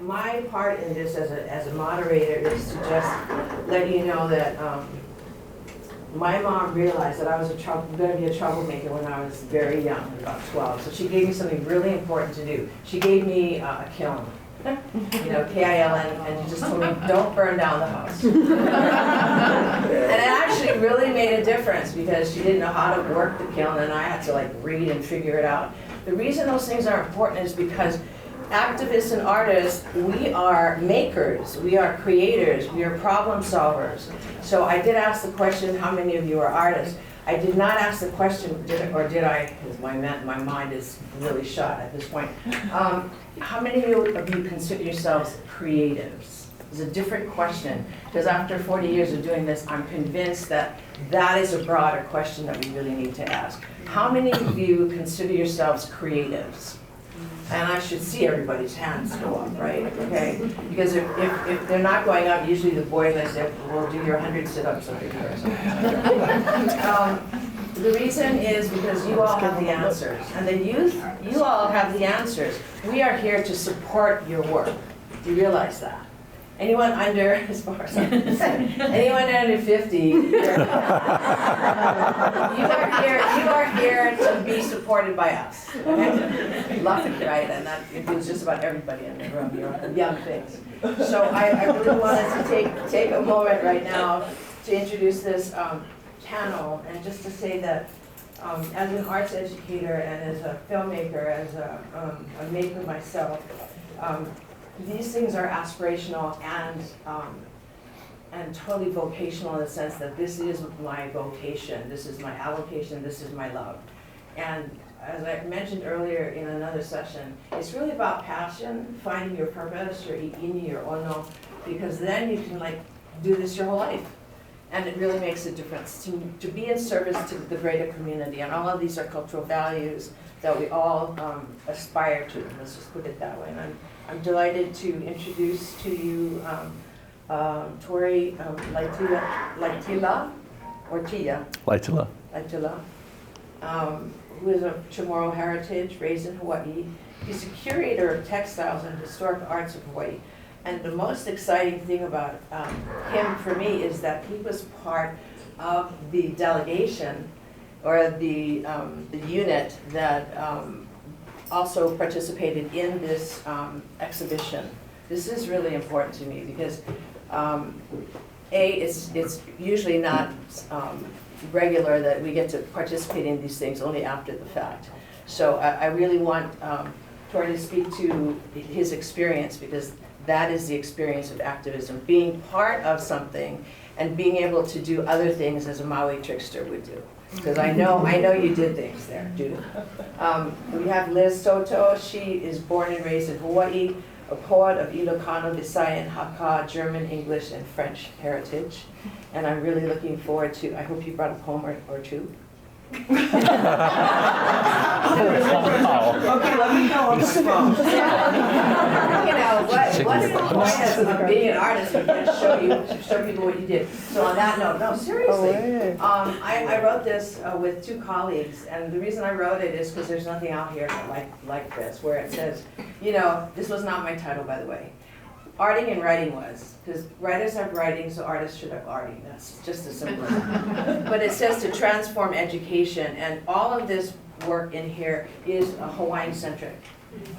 my part in this as a moderator is to just let you know that my mom realized that I was going to be a troublemaker when I was very young, about 12. So she gave me something really important to do. She gave me a kiln, you know, K-I-L-N, and she just told me, don't burn down the house. And it actually really made a difference because she didn't know how to work the kiln, and I had to like read and figure it out. The reason those things are important is because activists and artists, we are makers, we are creators, we are problem solvers. So I did ask the question, how many of you are artists? I did not ask the question, did I, because my mind is really shot at this point. How many of you consider yourselves creatives? It's a different question, because after 40 years of doing this, I'm convinced that that is a broader question that we really need to ask. How many of you consider yourselves creatives? And I should see everybody's hands go up, right? Okay? Because if they're not going up, usually the boys, I said, well, do your 100 sit-ups over here or something. The reason is because you all have the answers. And the youth, you all have the answers. We are here to support your work. Do you realize that? Anyone under, as far as I'm concerned, anyone under 50, you are here to be supported by us. Okay? Love it, right? And that includes just about everybody in the room, you're young things. So I really wanted to take a moment right now to introduce this panel, and just to say that as an arts educator and as a filmmaker, as a maker myself, these things are aspirational and totally vocational in the sense that this is my vocation, this is my avocation, this is my love. And as I mentioned earlier in another session, it's really about passion, finding your purpose, your ini, your ono, because then you can like do this your whole life. And it really makes a difference to be in service to the greater community. And all of these are cultural values that we all aspire to. Let's just put it that way. And I'm delighted to introduce to you Tory Laitila, or Tia. Laitila. Laitila, who is of Chamorro heritage, raised in Hawaiʻi. He's a curator of textiles and historic arts of Hawaiʻi. And the most exciting thing about him for me is that he was part of the delegation or the unit that also participated in this exhibition. This is really important to me because it's usually not regular that we get to participate in these things only after the fact. So I really want Tory to speak to his experience, because that is the experience of activism, being part of something and being able to do other things as a Maui trickster would do. Because I know you did things there, Judith. We have Liz Soto. She is born and raised in Hawaiʻi, a poet of Ilocano, Visayan, Hakka, German, English, and French heritage. And I'm really looking forward to, I hope you brought a poem or two. Okay, let me know on my phone. You know, what's the point of being an artist if you just show people what you did? So on that note, no, seriously, I wrote this with two colleagues, and the reason I wrote it is because there's nothing out here like this, where it says, you know, this was not my title, by the way. Arting and writing was, because writers have writing, so artists should have arting. That's just as simple as that. But it says to transform education, and all of this work in here is Hawaiian-centric.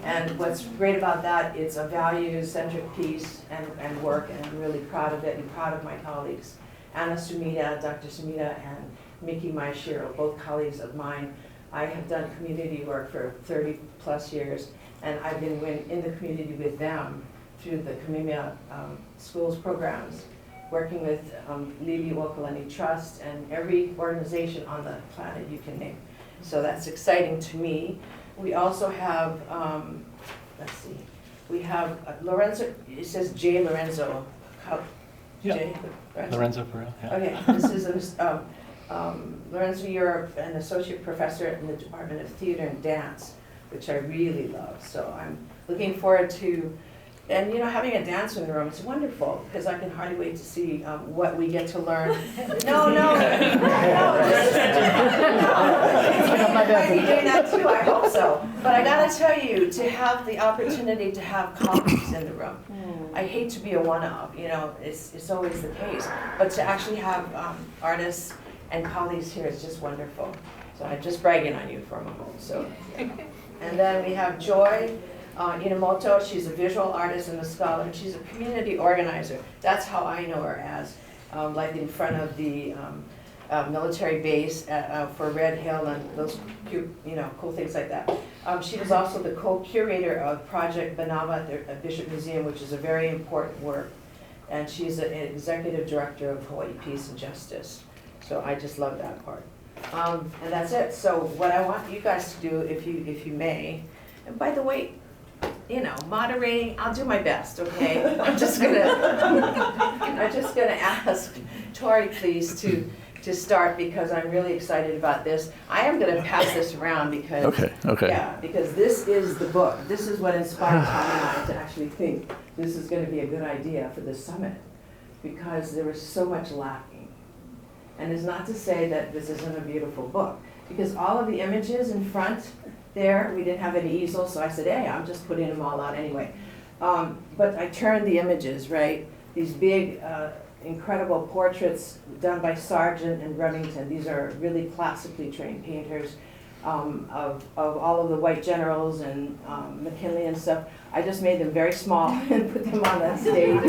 And what's great about that, it's a values-centric piece and work, and I'm really proud of it and proud of my colleagues. Anna Sumida, Dr. Sumida, and Miki Maishiro, both colleagues of mine. I have done community work for 30 plus years, and I've been in the community with them through the Kamimia schools programs, working with Lili Wokalani Trust and every organization on the planet you can name. So that's exciting to me. We also have, let's see, we have Lorenzo, it says J. Lorenzo. J. Lorenzo Perillo, yeah. Okay, this is Lorenzo, you're an associate professor in the Department of Theater and Dance, which I really love. So I'm looking forward to And having a dancer in the room is wonderful, because I can hardly wait to see what we get to learn. No, you might be doing that too, I hope so. But I gotta tell you, to have the opportunity to have colleagues in the room, I hate to be a one-off, it's always the case, but to actually have artists and colleagues here is just wonderful. So I'm just bragging on you for a moment. So, and then we have Joy Enomoto. She's a visual artist and a scholar, and she's a community organizer. That's how I know her as, like in front of the military base for Red Hill and those cute, cool things like that. She was also the co-curator of Project Banava at the Bishop Museum, which is a very important work. And she's an executive director of Hawaiʻi Peace and Justice. So I just love that part. And that's it. So what I want you guys to do, if you may, and by the way, moderating, I'll do my best, okay? I'm just gonna ask Tory, please, to start, because I'm really excited about this. I am gonna pass this around because okay. Yeah, because this is the book. This is what inspired Tommy and I to actually think this is gonna be a good idea for the summit, because there was so much lacking. And it's not to say that this isn't a beautiful book, because all of the images in front there, we didn't have any easels, so I said, hey, I'm just putting them all out anyway. But I turned the images, right? These big, incredible portraits done by Sargent and Remington. These are really classically trained painters of all of the white generals and McKinley and stuff. I just made them very small and put them on that stage.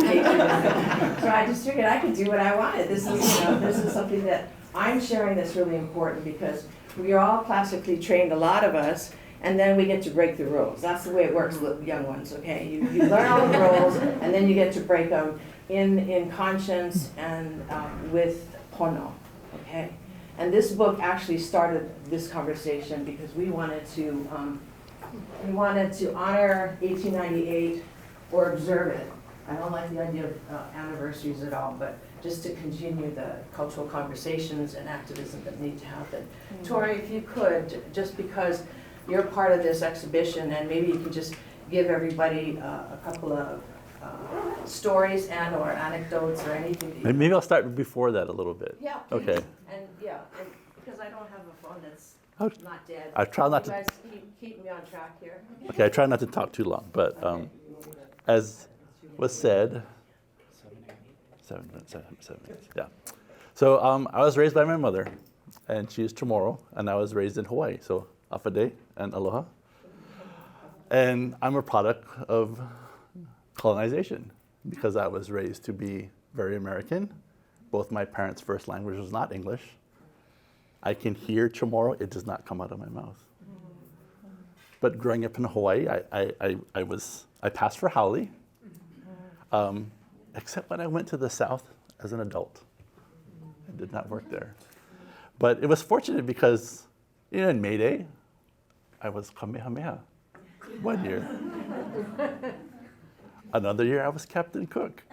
So I just figured I could do what I wanted. This is something that I'm sharing that's really important, because we are all classically trained, a lot of us, and then we get to break the rules. That's the way it works, young ones, okay? You learn all the rules, and then you get to break them in conscience and with pono, okay? And this book actually started this conversation because we wanted to honor 1898 or observe it. I don't like the idea of anniversaries at all, but just to continue the cultural conversations and activism that need to happen. Tory, if you could, just because you're part of this exhibition, and maybe you could just give everybody a couple of stories and or anecdotes or anything. Maybe I'll start before that a little bit. Yeah. Please. Okay. And because I don't have a phone that's not dead. I try not to. You guys keep me on track here. Okay, I try not to talk too long, but as was said, 7 minutes, yeah. So I was raised by my mother, and she's Chamorro, and I was raised in Hawaii, so Afade and Aloha. And I'm a product of colonization, because I was raised to be very American. Both my parents' first language was not English. I can hear Chamorro, it does not come out of my mouth. But growing up in Hawaii, I passed for Haole, except when I went to the South as an adult. It did not work there. But it was fortunate because, in May Day, I was Kamehameha 1 year. Another year, I was Captain Cook.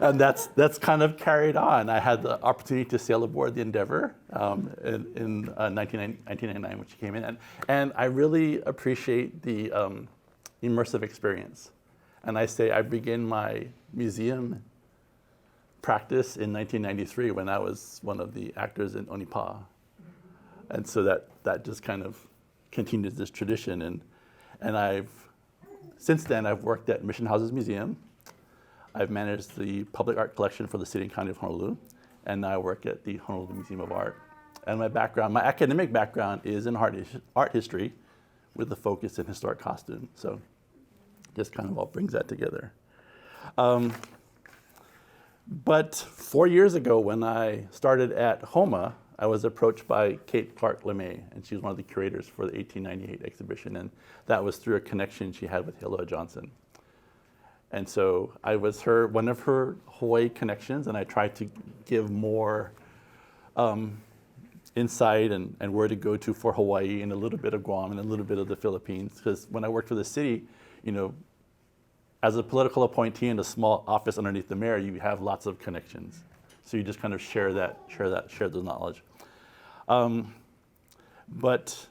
And that's kind of carried on. I had the opportunity to sail aboard the Endeavor in 1999 when she came in. And I really appreciate the immersive experience. And I say I began my museum practice in 1993 when I was one of the actors in Onipa. And so that just kind of continues this tradition. And since then I've worked at Mission Houses Museum. I've managed the public art collection for the city and county of Honolulu, and now I work at the Honolulu Museum of Art. And my academic background is in art history with a focus in historic costume. So just kind of all brings that together. But 4 years ago when I started at HOMA, I was approached by Kate Clark LeMay, and she was one of the curators for the 1898 exhibition, and that was through a connection she had with Hillel Johnson. And so I was one of her Hawaii connections, and I tried to give more insight and where to go to for Hawaii, and a little bit of Guam and a little bit of the Philippines. Because when I worked for the city, as a political appointee in a small office underneath the mayor, you have lots of connections. So you just kind of share the knowledge. But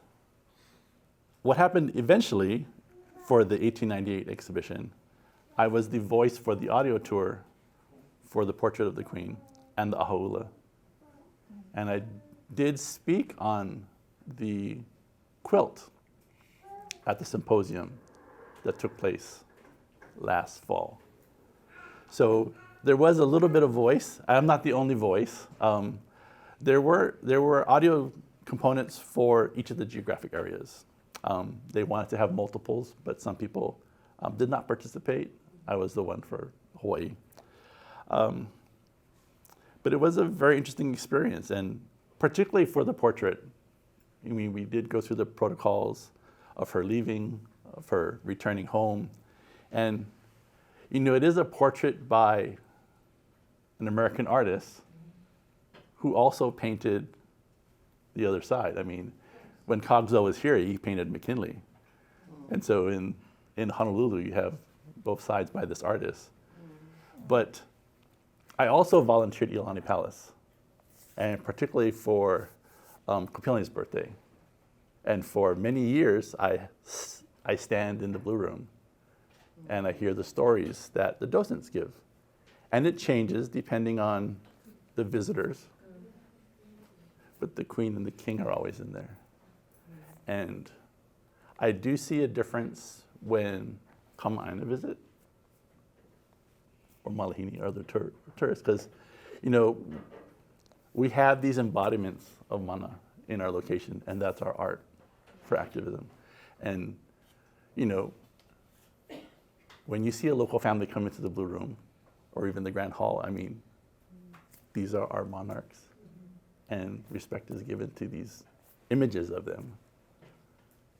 what happened eventually for the 1898 exhibition, I was the voice for the audio tour for the Portrait of the Queen and the Ahaula. And I did speak on the quilt at the symposium that took place last fall. So there was a little bit of voice. I'm not the only voice. There were audio components for each of the geographic areas. They wanted to have multiples, but some people did not participate. I was the one for Hawaii. But it was a very interesting experience, and particularly for the portrait. I mean, we did go through the protocols of her leaving, of her returning home. And, you know, it is a portrait by an American artist who also painted the other side. I mean, when Cogswell was here, he painted McKinley. And so in Honolulu, you have both sides by this artist. But I also volunteered at Iolani Palace, and particularly for Kopili's birthday. And for many years, I stand in the Blue Room, and I hear the stories that the docents give. And it changes depending on the visitors, but the Queen and the King are always in there. And I do see a difference when Kama'aina visit, or Malahini, or other tourists, because, you know, we have these embodiments of mana in our location, and that's our art for activism. And, you know, when you see a local family come into the Blue Room, or even the Grand Hall, I mean, these are our monarchs, and respect is given to these images of them.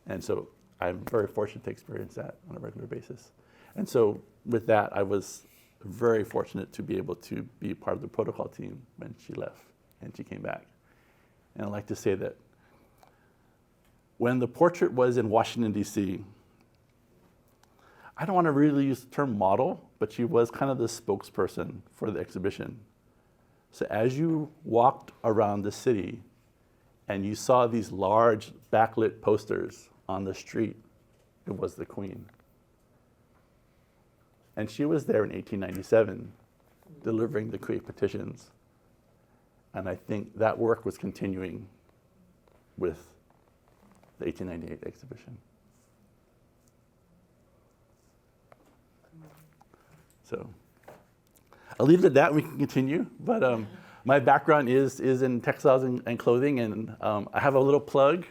And so I'm very fortunate to experience that on a regular basis. And so with that, I was very fortunate to be able to be part of the protocol team when she left and she came back. And I'd like to say that when the portrait was in Washington, D.C., I don't want to really use the term model, but she was kind of the spokesperson for the exhibition. So as you walked around the city and you saw these large backlit posters on the street, it was the Queen. And she was there in 1897, delivering the Create petitions. And I think that work was continuing with the 1898 exhibition. So I'll leave it at that, we can continue. But my background is in textiles and clothing, and I have a little plug.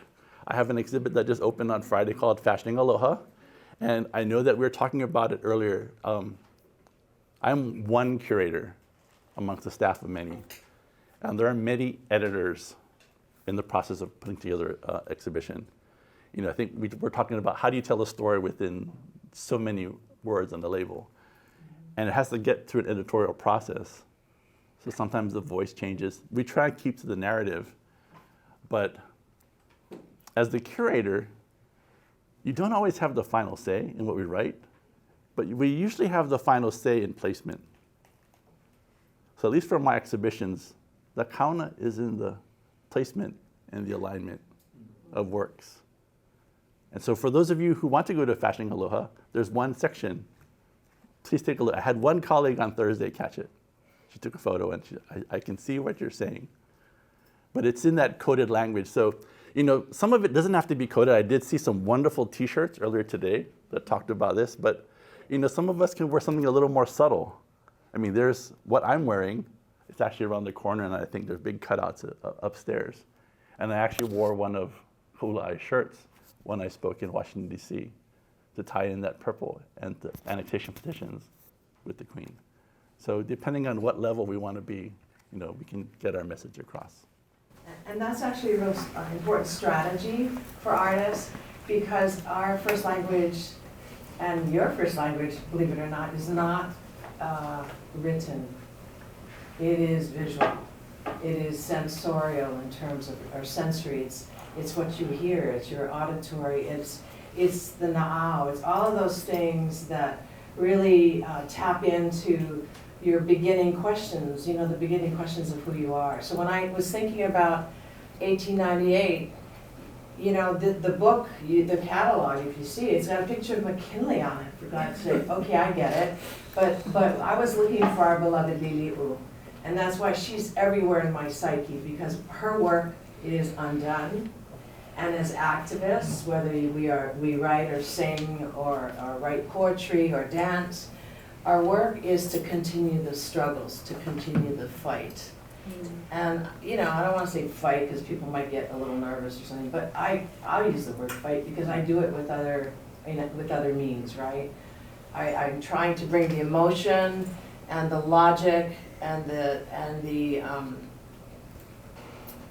I have an exhibit that just opened on Friday called Fashioning Aloha. And I know that we were talking about it earlier. I'm one curator amongst a staff of many. And there are many editors in the process of putting together an exhibition. You know, I think we're talking about how do you tell a story within so many words on the label. And it has to get through an editorial process. So sometimes the voice changes. We try to keep to the narrative, but as the curator, you don't always have the final say in what we write, but we usually have the final say in placement. So at least for my exhibitions, the kauna is in the placement and the alignment of works. And so for those of you who want to go to Fashioning Aloha, there's one section. Please take a look. I had one colleague on Thursday catch it. She took a photo, and I can see what you're saying. But it's in that coded language. So, you know, some of it doesn't have to be coded. I did see some wonderful T-shirts earlier today that talked about this. But, you know, some of us can wear something a little more subtle. I mean, there's what I'm wearing. It's actually around the corner, and I think there's big cutouts upstairs. And I actually wore one of Hawaiʻi's shirts when I spoke in Washington, D.C., to tie in that purple and the annexation petitions with the Queen. So depending on what level we want to be, you know, we can get our message across. And that's actually a real important strategy for artists, because our first language and your first language, believe it or not, is not written. It is visual. It is sensorial in terms of our sensory. It's what you hear. It's your auditory. It's the na'au. It's all of those things that really tap into your beginning questions, you know, the beginning questions of who you are. So when I was thinking about 1898, you know, the book, the catalog, if you see it, it's got a picture of McKinley on it, for God's sake. Okay, I get it. But I was looking for our beloved Lili'u. And that's why she's everywhere in my psyche, because her work is undone. And as activists, whether we write or sing or write poetry or dance, our work is to continue the struggles, to continue the fight. And, you know, I don't want to say fight because people might get a little nervous or something, but I'll use the word fight because I do it with other means, right? I'm trying to bring the emotion and the logic and the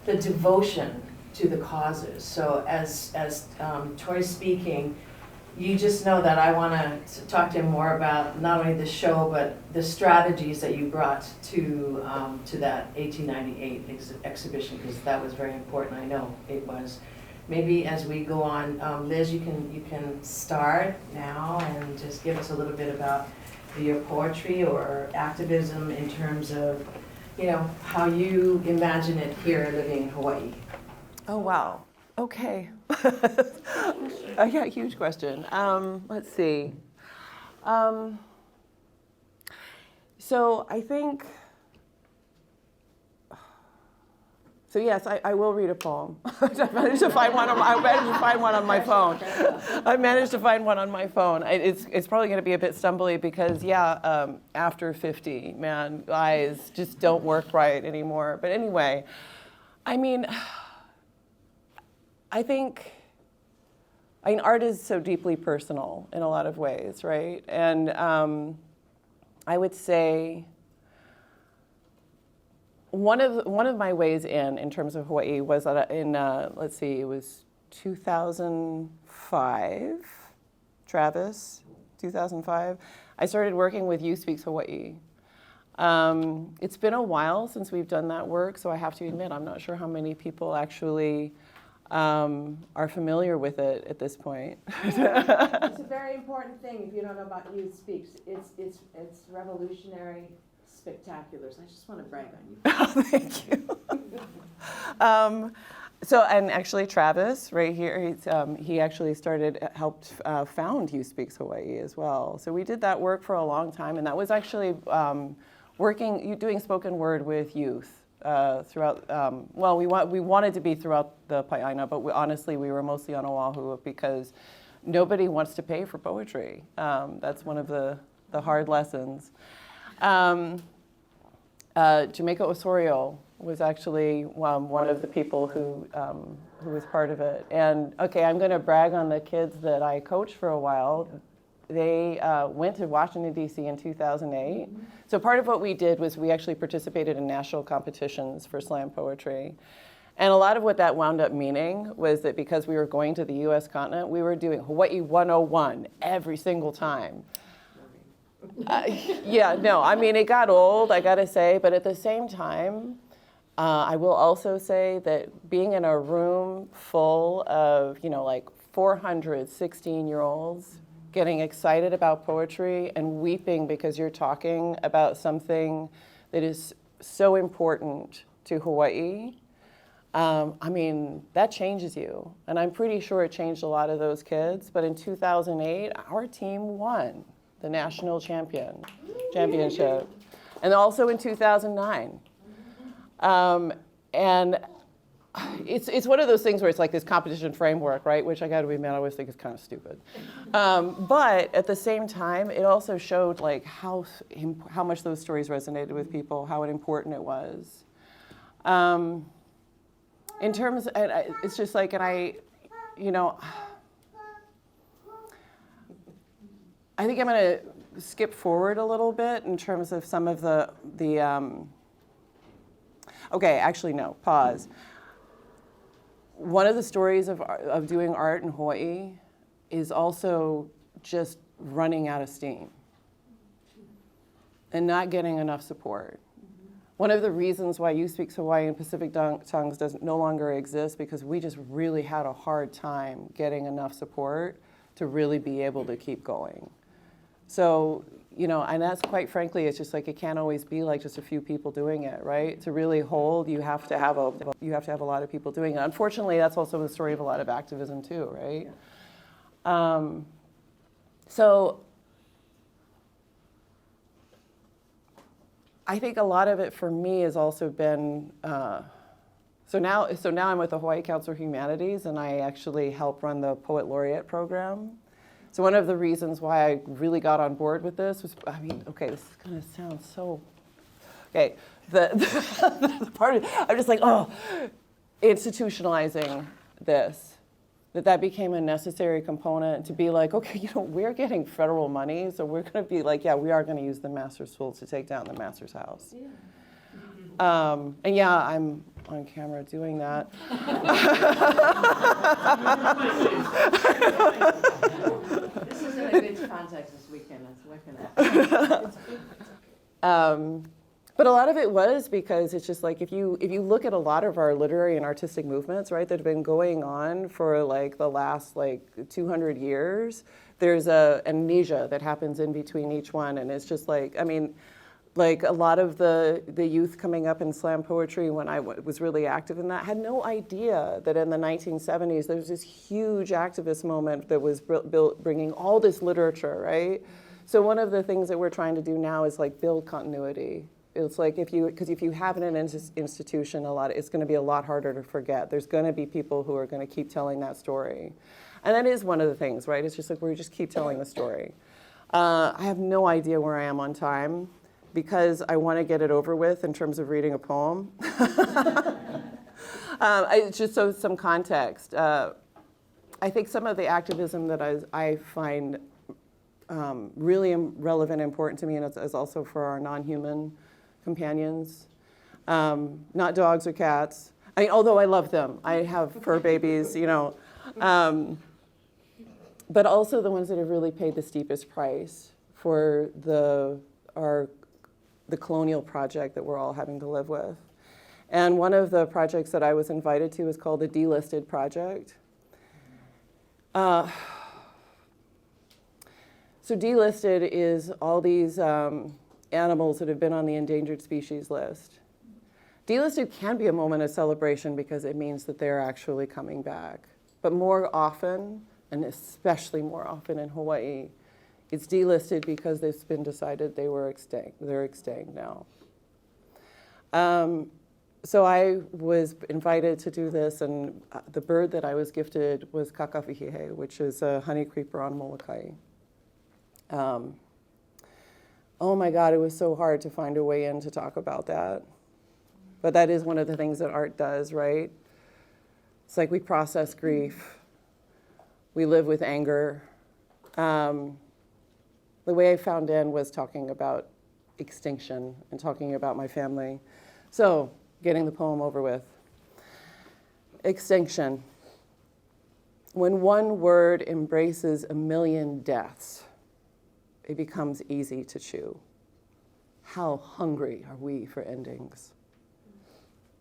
devotion to the causes. So as Tory's speaking, you just know that I want to talk to him more about not only the show, but the strategies that you brought to that 1898 exhibition, because that was very important. I know it was. Maybe as we go on, Liz, you can start now and just give us a little bit about your poetry or activism in terms of, you know, how you imagine it here living in Hawaii. Oh, wow. Okay. Yeah, huge question. Let's see. So I think, so yes, I will read a poem. I managed to find one on my phone. I managed to find one on my phone. It's probably going to be a bit stumbly because, yeah, after 50, man, eyes just don't work right anymore. But anyway, I mean, I think art is so deeply personal in a lot of ways, right? And I would say one of my ways in terms of Hawaii was in let's see, it was 2005, Travis, 2005. I started working with You Speaks Hawaii. It's been a while since we've done that work, so I have to admit I'm not sure how many people actually are familiar with it at this point. It's a very important thing if you don't know about Youth Speaks. It's revolutionary, spectacular. So I just want to brag on you. Oh, thank you. So, and actually Travis, right here, he actually helped found You Speaks Hawaii as well. So we did that work for a long time, and that was actually doing spoken word with youth. Throughout, well, we wanted to be throughout the Paeaina, but honestly, we were mostly on Oahu because nobody wants to pay for poetry. That's one of the hard lessons. Jamaica Osorio was actually one of the people who was part of it. And okay, I'm going to brag on the kids that I coached for a while. They went to Washington, D.C. in 2008. Mm-hmm. So part of what we did was we actually participated in national competitions for slam poetry. And a lot of what that wound up meaning was that because we were going to the U.S. continent, we were doing Hawaii 101 every single time. Yeah, no, I mean, it got old, I got to say, but at the same time, I will also say that being in a room full of, you know, like 400 16-year-olds, getting excited about poetry and weeping because you're talking about something that is so important to Hawaii. I mean, that changes you. And I'm pretty sure it changed a lot of those kids. But in 2008, our team won the national championship. And also in 2009. And it's one of those things where it's like this competition framework, right? Which I got to admit, I always think is kind of stupid. But at the same time, it also showed like how much those stories resonated with people, how important it was. In terms, it's just like, and I think I'm going to skip forward a little bit in terms of some of the okay, actually no, pause. One of the stories of doing art in Hawaii is also just running out of steam and not getting enough support. One of the reasons why You Speaks Hawaii and Pacific Tongues no longer exist because we just really had a hard time getting enough support to really be able to keep going. So, you know, and that's quite frankly, it's just like, it can't always be like just a few people doing it, right? To really hold, you have to have a lot of people doing it. Unfortunately, that's also the story of a lot of activism too, right? So I think a lot of it for me has also been, so now I'm with the Hawaii Council of Humanities, and I actually help run the Poet Laureate program. So one of the reasons why I really got on board with this was, I mean, okay, this is gonna sound so, okay, the part of, I'm just like, oh, institutionalizing this, that became a necessary component to be like, okay, you know, we're getting federal money, so we're gonna be like, yeah, we are gonna use the master's tools to take down the master's house. Yeah. And yeah, I'm on camera doing that. This isn't a good context this weekend, that's wicked. But a lot of it was because it's just like, if you look at a lot of our literary and artistic movements, right, that have been going on for like the last like 200 years, there's a amnesia that happens in between each one. And it's just like, I mean, like a lot of the youth coming up in slam poetry when I was really active in that had no idea that in the 1970s there was this huge activist moment that was bringing all this literature, right? So one of the things that we're trying to do now is like build continuity. It's like if you have an institution, it's going to be a lot harder to forget. There's going to be people who are going to keep telling that story. And that is one of the things, right? It's just like we just keep telling the story. I have no idea where I am on time, because I want to get it over with in terms of reading a poem. Just so some context. I think some of the activism that I find really relevant and important to me, and it's also for our non-human companions, not dogs or cats. I mean, although I love them. I have fur babies, you know. But also the ones that have really paid the steepest price for the colonial project that we're all having to live with. And one of the projects that I was invited to is called the Delisted Project. So delisted is all these animals that have been on the endangered species list. Delisted can be a moment of celebration because it means that they're actually coming back. But more often, and especially more often in Hawaii, it's delisted because it's been decided they're extinct now. So I was invited to do this, and the bird that I was gifted was kakawihihe, which is a honey creeper on Molokai. Oh my God, it was so hard to find a way in to talk about that. But that is one of the things that art does, right? It's like we process grief. We live with anger. The way I found in was talking about extinction and talking about my family. So, getting the poem over with. Extinction. When one word embraces a million deaths, it becomes easy to chew. How hungry are we for endings?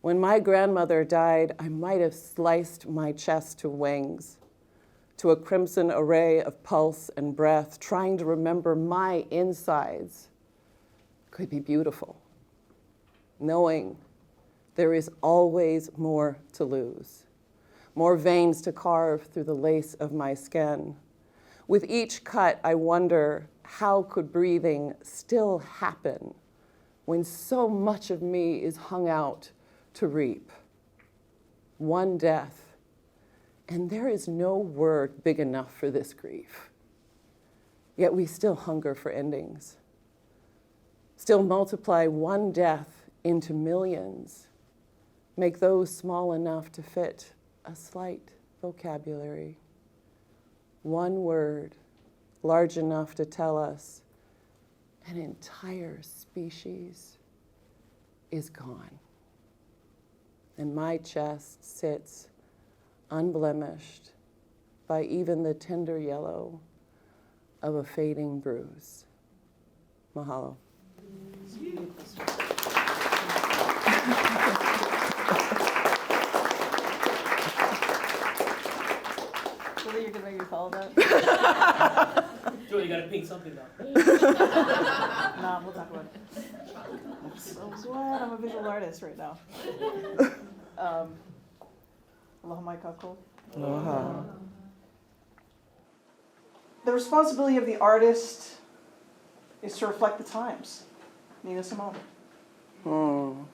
When my grandmother died, I might have sliced my chest to wings, to a crimson array of pulse and breath, trying to remember my insides could be beautiful, knowing there is always more to lose, more veins to carve through the lace of my skin. With each cut, I wonder, how could breathing still happen when so much of me is hung out to reap? One death, and there is no word big enough for this grief. Yet we still hunger for endings. Still multiply one death into millions. Make those small enough to fit a slight vocabulary. One word large enough to tell us an entire species is gone. And my chest sits unblemished by even the tender yellow of a fading bruise. Mahalo. Really, you're gonna make me follow that? Joey, you gotta ping something though. Nah, we'll talk about it. I'm so glad I'm a visual artist right now. Aloha mai kākou. Aloha. The responsibility of the artist is to reflect the times. Nina Simone. I'm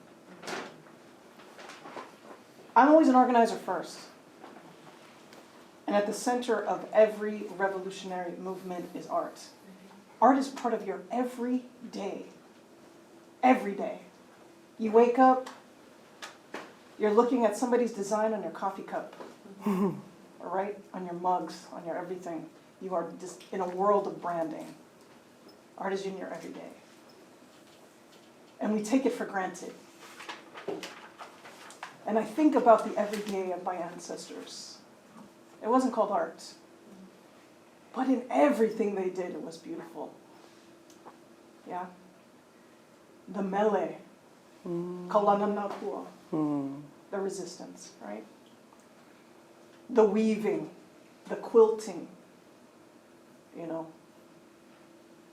always an organizer first. And at the center of every revolutionary movement is art. Art is part of your every day. Every day. You wake up, you're looking at somebody's design on your coffee cup, right? On your mugs, on your everything. You are just in a world of branding. Art is in your everyday. And we take it for granted. And I think about the everyday of my ancestors. It wasn't called art. But in everything they did, it was beautiful. Yeah? The mele, kalananapua, the resistance, right? The weaving, the quilting, you know.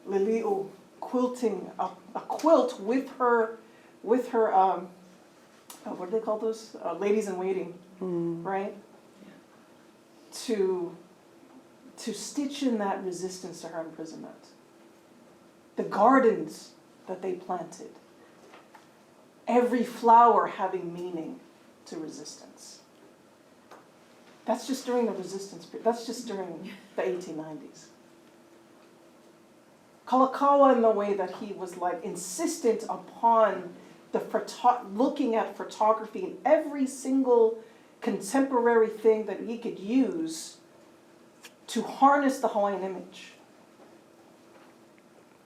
Lili'u, quilting, a quilt with her what do they call those? Ladies in waiting, right? To stitch in that resistance to her imprisonment. The gardens that they planted. Every flower having meaning to resistance. That's just during the resistance period. That's just during the 1890s. Kalakaua, in the way that he was like insistent upon looking at photography in every single contemporary thing that he could use to harness the Hawaiian image.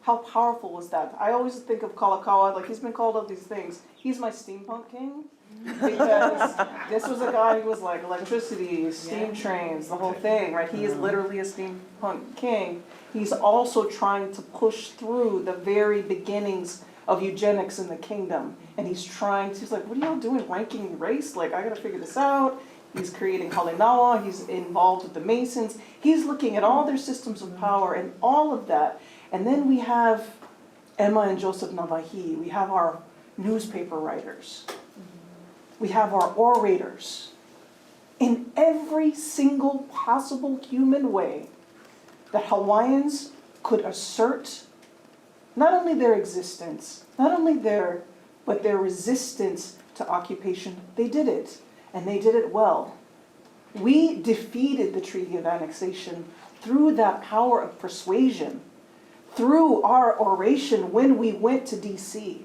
How powerful was that? I always think of Kalakaua, like he's been called all these things. He's my steampunk king, because this was a guy who was like electricity, steam trains, the whole thing, right? He is literally a steampunk king. He's also trying to push through the very beginnings of eugenics in the kingdom. And he's like, what are y'all doing, ranking race? Like, I gotta figure this out. He's creating Halinawa, he's involved with the Masons. He's looking at all their systems of power and all of that. And then we have Emma and Joseph Navahi. We have our newspaper writers. We have our orators. In every single possible human way that Hawaiians could assert not only their existence, but their resistance to occupation, they did it. And they did it well. We defeated the Treaty of Annexation through that power of persuasion, through our oration when we went to DC.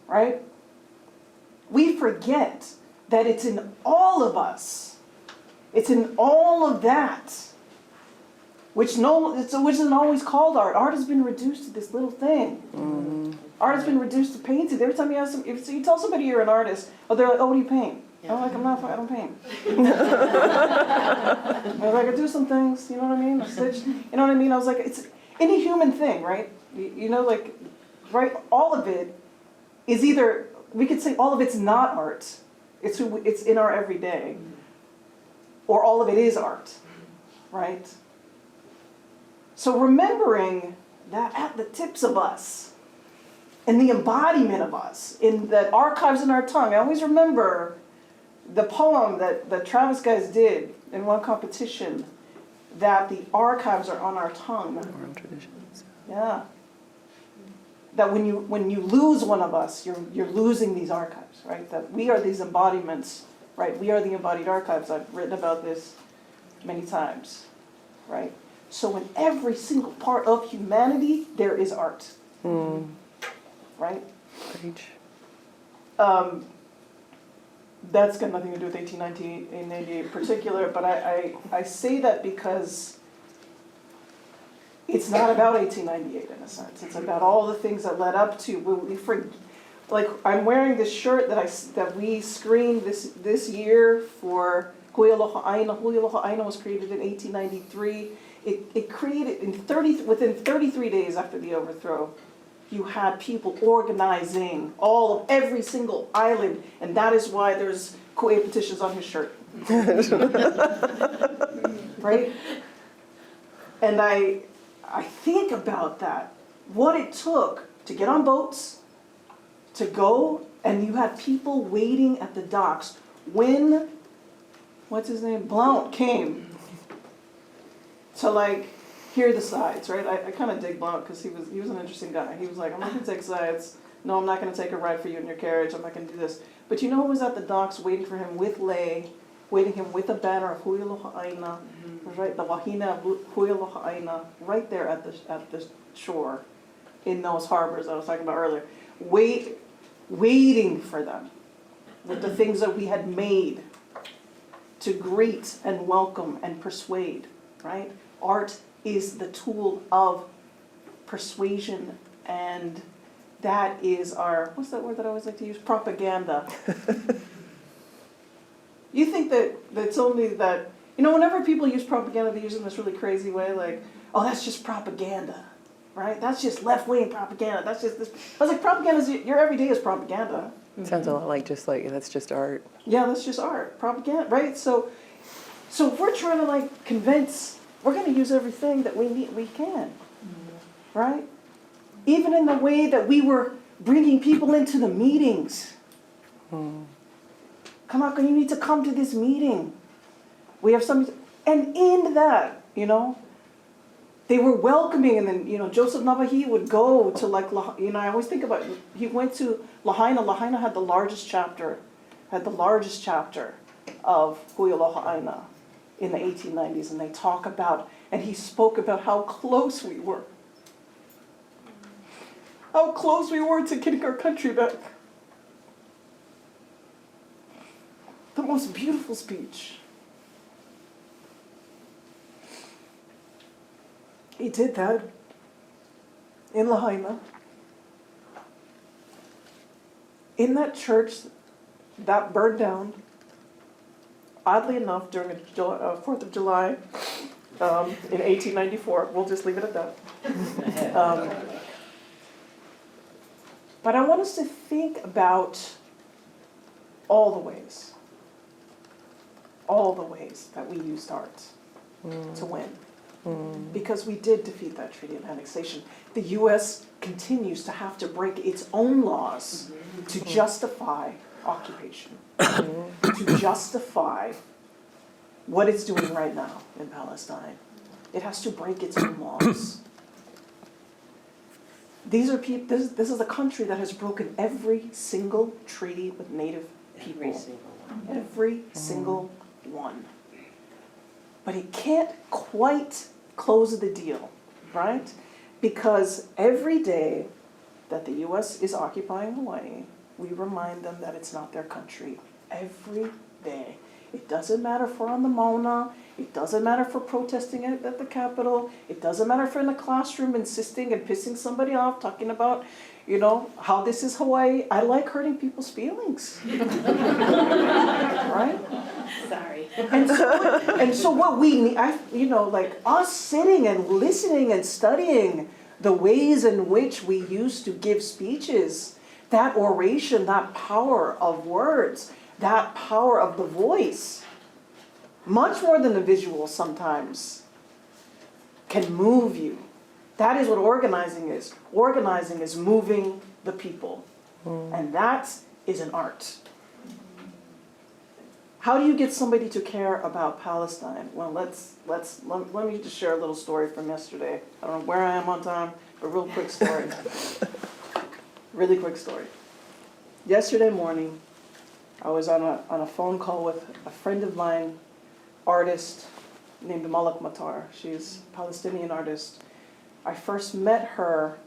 Right? We forget that it's in all of us. It's in all of that, which isn't always called art. Art has been reduced to this little thing. Art has been reduced to painting. Every time if you tell somebody you're an artist, they're like, oh, what do you paint? Yeah. I'm like, I don't paint. I could do some things, you know what I mean? Stitch, you know what I mean? I was like, it's any human thing, right? You know, like, right? All of it is either, we could say all of it's not art. It's in our everyday. Or all of it is art, right? So remembering that at the tips of us, in the embodiment of us, in the archives in our tongue. I always remember the poem that Travis guys did in one competition, that the archives are on our tongue. Oral traditions. Yeah. That when you lose one of us, you're losing these archives, right? That we are these embodiments, right? We are the embodied archives. I've written about this many times, right? So in every single part of humanity, there is art. Right? Preach. That's got nothing to do with 1898 in particular, but I say that because it's not about 1898 in a sense. It's about all the things that led up to. Like I'm wearing this shirt that we screened this year for Hui Aloha Aina. Hui Aloha Aina was created in 1893. It created within 33 days after the overthrow. You had people organizing every single island, and that is why there's Ku'e petitions on his shirt. Right? And I think about that, what it took to get on boats, to go, and you had people waiting at the docks when, what's his name, Blount came to like hear the sides, right? I kind of dig Blount because he was an interesting guy. He was like, I'm not going to take sides. No, I'm not going to take a ride for you in your carriage. I'm not going to do this. But you know who was at the docks waiting for him with lei, waiting him with a banner of Hui Aloha Aina, right? The wahina of Hui Aloha Aina, right there at the shore in those harbors I was talking about earlier. Waiting for them with the things that we had made to greet and welcome and persuade, right? Art is the tool of persuasion, and that is our, what's that word that I always like to use? Propaganda. You think that it's only that, you know, whenever people use propaganda, they use it in this really crazy way, like, oh, that's just propaganda, right? That's just left-wing propaganda. That's just this. I was like, propaganda is, your everyday is propaganda. Sounds a lot like that's just art. Yeah, that's just art. Propaganda, right? So if we're trying to like convince, we're going to use everything that we can, right? Even in the way that we were bringing people into the meetings. Come on, you need to come to this meeting. We have something, and in that, you know, they were welcoming, and then, you know, Joseph Nawahi would go to like, you know, I always think about, he went to Lahaina. Lahaina had the largest chapter of Hui Aloha Aina in the 1890s, and they talk about, and he spoke about how close we were. How close we were to getting our country back. The most beautiful speech. He did that in Lahaina. In that church that burned down, oddly enough, during 4th of July in 1894. We'll just leave it at that. But I want us to think about all the ways that we used art to win. Because we did defeat that treaty of annexation. The U.S. continues to have to break its own laws to justify occupation, to justify what it's doing right now in Palestine. It has to break its own laws. These are people. This is a country that has broken every single treaty with Native people. Every single one. But it can't quite close the deal, right? Because every day that the U.S. is occupying Hawaii, we remind them that it's not their country. Every day. It doesn't matter if we're on the Mauna. It doesn't matter if we're protesting at the Capitol. It doesn't matter if we're in the classroom insisting and pissing somebody off, talking about, you know, how this is Hawaii. I like hurting people's feelings. Right? Sorry. And so what we need, you know, like us sitting and listening and studying the ways in which we used to give speeches, that oration, that power of words, that power of the voice, much more than the visual sometimes, can move you. That is what organizing is. Organizing is moving the people. And that is an art. How do you get somebody to care about Palestine? Well, let me just share a little story from yesterday. I don't know where I am on time, but real quick story. Really quick story. Yesterday morning, I was on a phone call with a friend of mine, artist named Malak Matar. She's a Palestinian artist. I first met her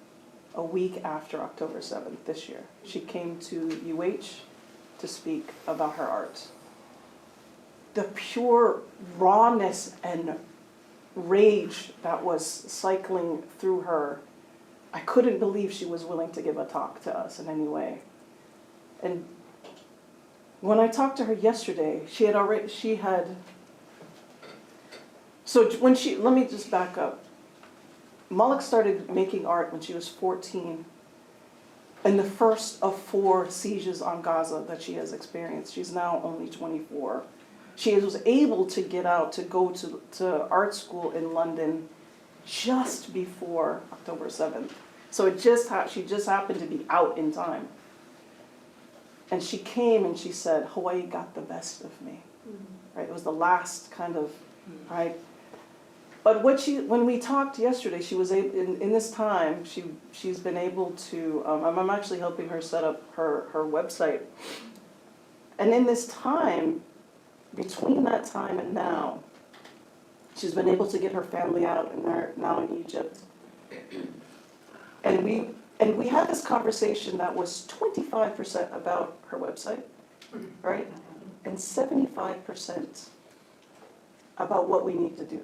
a week after October 7th this year. She came to UH to speak about her art. The pure rawness and rage that was cycling through her, I couldn't believe she was willing to give a talk to us in any way. And when I talked to her yesterday, let me just back up. Malak started making art when she was 14, in the first of 4 sieges on Gaza that she has experienced. She's now only 24. she was able to get out to go to art school in London just before October 7th. So she just happened to be out in time. And she came and she said, Hawaii got the best of me. Right? It was the last kind of, right? But when we talked yesterday, she was able, in this time, she's been able to, I'm actually helping her set up her website. And in this time, between that time and now, she's been able to get her family out, and they're now in Egypt. And we had this conversation that was 25% about her website, right? And 75% about what we need to do,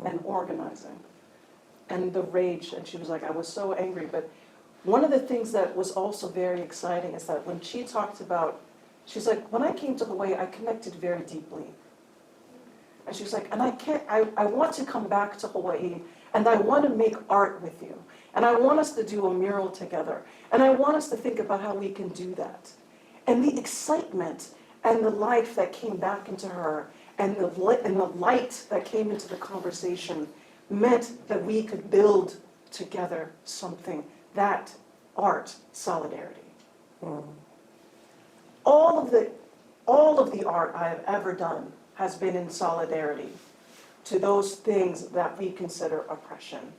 and organizing, and the rage. And she was like, I was so angry. But one of the things that was also very exciting is that when she talked about, she's like, when I came to Hawaii, I connected very deeply. And she's like, and I want to come back to Hawaii, and I want to make art with you. And I want us to do a mural together. And I want us to think about how we can do that. And the excitement and the life that came back into her, and the light that came into the conversation meant that we could build together something, that art solidarity. All of the art I have ever done has been in solidarity to those things that we consider oppression,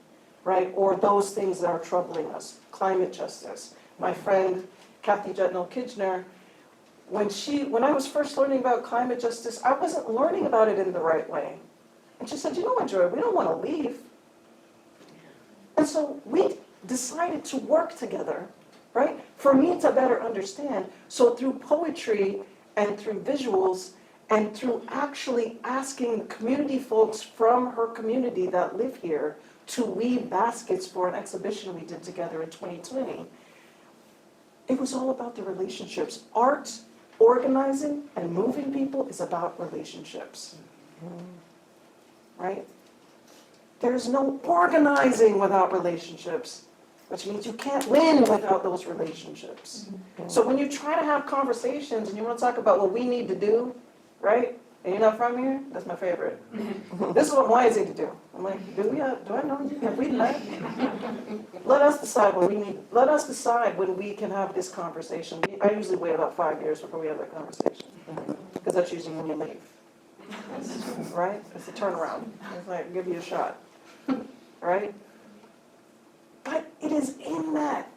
right? Or those things that are troubling us, climate justice. My friend, Kathy Jetnell-Kitchener, when I was first learning about climate justice, I wasn't learning about it in the right way. And she said, you know what, Joy, we don't want to leave. And so we decided to work together, right? For me to better understand. So through poetry and through visuals and through actually asking the community folks from her community that live here to weave baskets for an exhibition we did together in 2020, it was all about the relationships. Art, organizing, and moving people is about relationships, right? There's no organizing without relationships, which means you can't win without those relationships. So when you try to have conversations and you want to talk about what we need to do, right? And you're not from here? That's my favorite. This is what Hawaii's need to do. I'm like, do I know you? Have we met? Let us decide what we need. Let us decide when we can have this conversation. I usually wait about 5 years before we have that conversation. Because that's usually when you leave. Right? It's a turnaround. It's like, give you a shot. Right? But it is in that.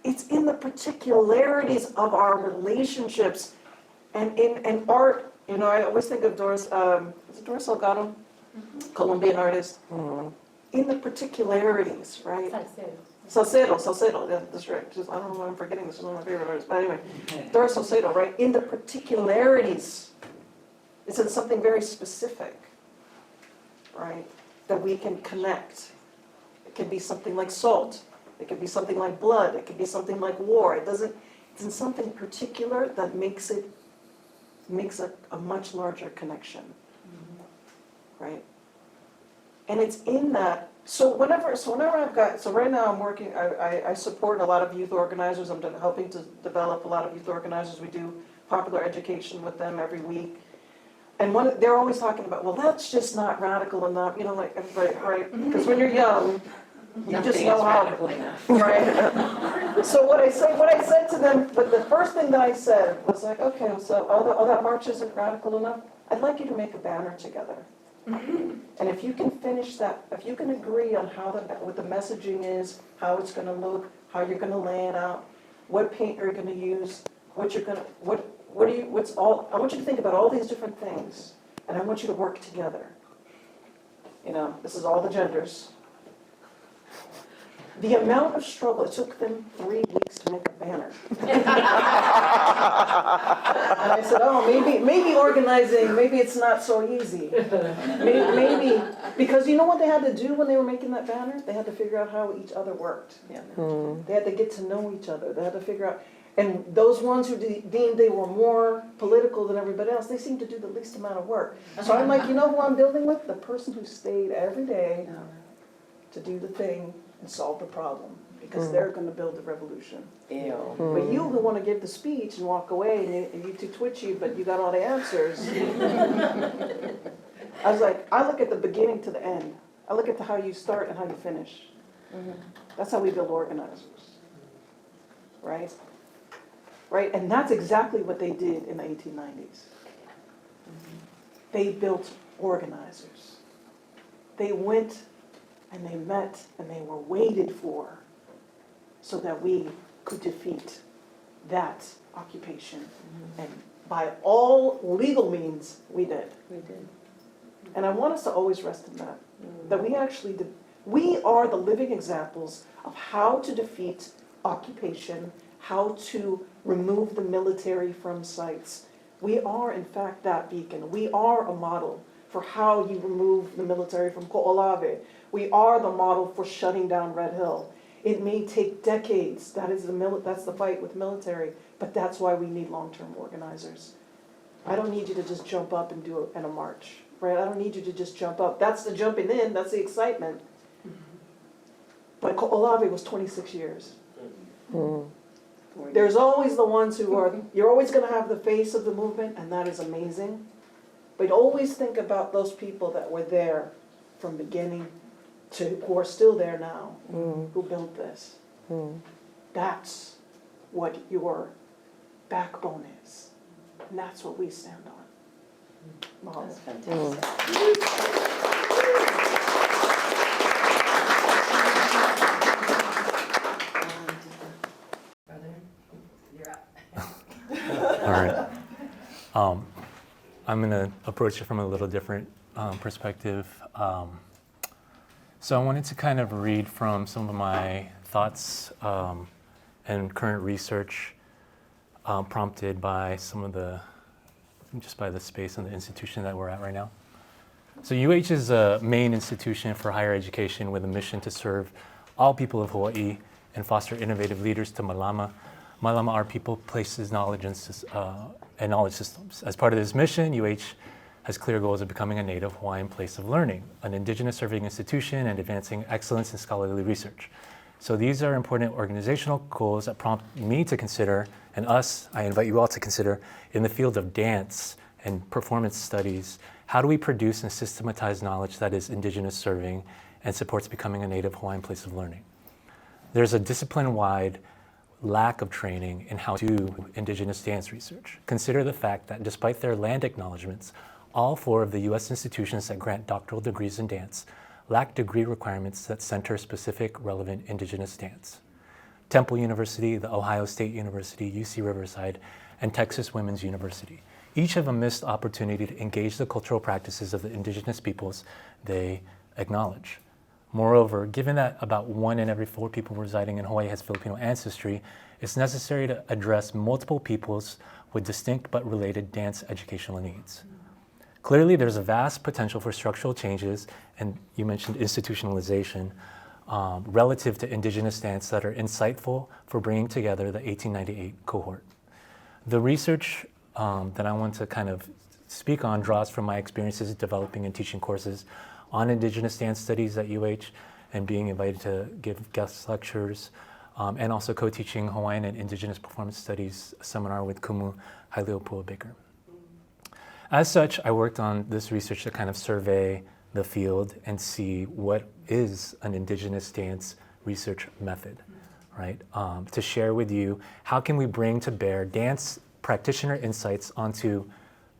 It's in the particularities of our relationships. And art, you know, I always think of Doris, is it Doris Salgado? Colombian artist. In the particularities, right? Salcedo, yeah, that's right. I don't know why I'm forgetting, this is one of my favorite artists. But anyway, Doris Salcedo, right? In the particularities, it's in something very specific, right? That we can connect. It can be something like salt. It could be something like blood. It could be something like war. It's in something particular that makes a much larger connection, right? And it's in that. So whenever right now I'm working. I support a lot of youth organizers. I'm helping to develop a lot of youth organizers. We do popular education with them every week, and they're always talking about, well, that's just not radical enough. You know, like everybody, right? Because when you're young, you just know how, right? So what I said to them, but the first thing that I said was like, okay, so all that march isn't radical enough. I'd like you to make a banner together. And if you can finish that, if you can agree on what the messaging is, how it's going to look, how you're going to lay it out, what paint you're going to use, I want you to think about all these different things, and I want you to work together. You know, this is all the genders. The amount of struggle, it took them 3 weeks to make a banner. And I said, oh, maybe organizing, maybe it's not so easy. Maybe, because you know what they had to do when they were making that banner? They had to figure out how each other worked. Yeah. They had to get to know each other. They had to figure out, and those ones who deemed they were more political than everybody else, they seemed to do the least amount of work. So I'm like, you know who I'm building with? The person who stayed every day to do the thing and solve the problem. because they're going to build the revolution. Ew. But you who want to give the speech and walk away, and you're too twitchy, but you got all the answers. I was like, I look at the beginning to the end. I look at how you start and how you finish. That's how we build organizers, right? Right, and that's exactly what they did in the 1890s. They built organizers. They went and they met and they were waited for so that we could defeat that occupation. And by all legal means, we did. We did. And I want us to always rest in that, that we actually did. We are the living examples of how to defeat occupation, how to remove the military from sites. We are, in fact, that beacon. We are a model for how you remove the military from Ko'olave. We are the model for shutting down Red Hill. It may take decades. That's the fight with military, but that's why we need long-term organizers. I don't need you to just jump up and do it in a march, right? I don't need you to just jump up. That's the jumping in, that's the excitement. But Ko'olave was 26 years. There's always the ones who are, you're always going to have the face of the movement, and that is amazing. But always think about those people that were there from beginning to who are still there now, who built this. That's what your backbone is. And that's what we stand on. Mahalo. That's fantastic. Brother, you're up. All right. I'm going to approach it from a little different perspective. So I wanted to kind of read from some of my thoughts and current research prompted by just by the space and the institution that we're at right now. So UH is a main institution for higher education with a mission to serve all people of Hawaiʻi and foster innovative leaders to Malama. Malama are people, places, knowledge, and knowledge systems. As part of this mission, UH has clear goals of becoming a native Hawaiian place of learning, an indigenous serving institution, and advancing excellence in scholarly research. So these are important organizational goals that prompt me to consider, and I invite you all to consider, in the field of dance and performance studies, how do we produce and systematize knowledge that is indigenous serving and supports becoming a native Hawaiian place of learning? There's a discipline-wide lack of training in how to do indigenous dance research. Consider the fact that despite their land acknowledgements, all 4 of the U.S. institutions that grant doctoral degrees in dance lack degree requirements that center specific relevant indigenous dance. Temple University, the Ohio State University, UC Riverside, and Texas Women's University. Each have a missed opportunity to engage the cultural practices of the indigenous peoples they acknowledge. Moreover, given that about 1 in every 4 people residing in Hawaii has Filipino ancestry, it's necessary to address multiple peoples with distinct but related dance educational needs. Clearly, there's a vast potential for structural changes, and you mentioned institutionalization, relative to indigenous dance that are insightful for bringing together the 1898 cohort. The research that I want to kind of speak on draws from my experiences developing and teaching courses on indigenous dance studies at UH and being invited to give guest lectures and also co-teaching Hawaiian and Indigenous Performance Studies seminar with Kumu Haileopua Baker. As such, I worked on this research to kind of survey the field and see what is an indigenous dance research method, right? To share with you, how can we bring to bear dance practitioner insights onto